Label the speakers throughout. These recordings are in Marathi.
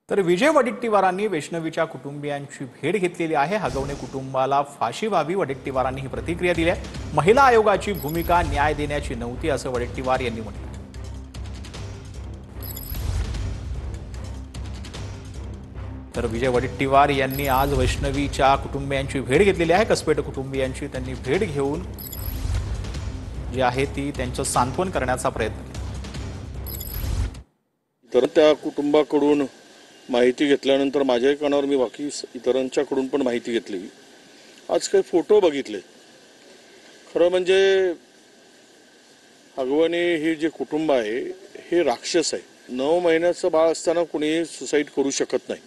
Speaker 1: तर विजय वडेट्टीवारांनी वैष्णवीच्या कुटुंबियांची भेट घेतलेली आहे। हगवणे कुटुंबाला फाशी व्हावी, वडेट्टीवारांनी ही प्रतिक्रिया दिली आहे। महिला आयोगाची भूमिका न्याय देण्याची नव्हती असं वडेट्टीवार यांनी म्हटलं। तर विजय वडेट्टीवार यांनी आज वैष्णवीच्या कुटुंबियांची भेट घेतलेली आहे। कसबेट कुटुंबियांची त्यांनी भेट घेऊन जी आहे ती त्यांचं सांत्वन करण्याचा प्रयत्न केला।
Speaker 2: तर त्या कुटुंबाकडून माहिती घेतल्यानंतर माझ्या कानावर मी बाकी इतरांच्याकडून पण माहिती घेतली। आज काही फोटो बघितले। खरं म्हणजे हगवणे हे जे कुटुंब आहे हे राक्षस आहे। 9 महिन्याचं बाळ असताना कोणी सुसाईड करू शकत नाही।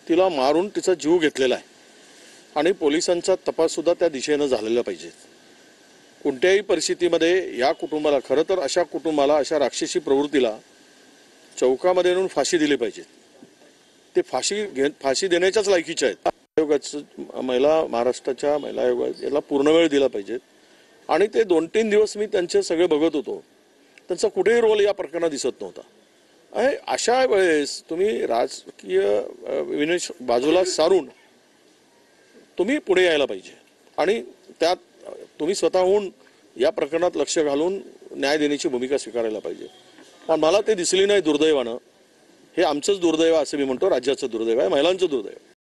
Speaker 2: तिला मारून तिचा जीव घेतलेला आहे आणि पोलिसांचा तपास सुद्धा त्या दिशेने झालेला पाहिजे। कोणत्याही परिस्थितीमध्ये या कुटुंबाला, खरं तर अशा कुटुंबाला, अशा राक्षसी प्रवृत्तीला चौकामध्ये नेऊन फाशी दिली पाहिजे। ते फाशी देण्याच्याच लायकीचे आहेत। आयोगाचं महाराष्ट्राच्या महिला आयोग याला पूर्ण वेळ दिला पाहिजे आणि ते 2-3 दिवस मी त्यांचे सगळे बघत होतो। त्यांचा कुठेही रोल या प्रकरणात दिसत नव्हता। अशा वेळेस तुम्ही राजकीय विनय बाजूला सारून तुम्ही पुढे यायला पाहिजे आणि त्यात तुम्ही स्वतःहून या प्रकरणात लक्ष घालून न्याय देण्याची भूमिका स्वीकारायला पाहिजे। पण मला ते दिसली नाही दुर्दैवानं। हे आमचंच दुर्दैव असं मी म्हणतो, राज्याचं दुर्दैव आहे, महिलांचं दुर्दैव।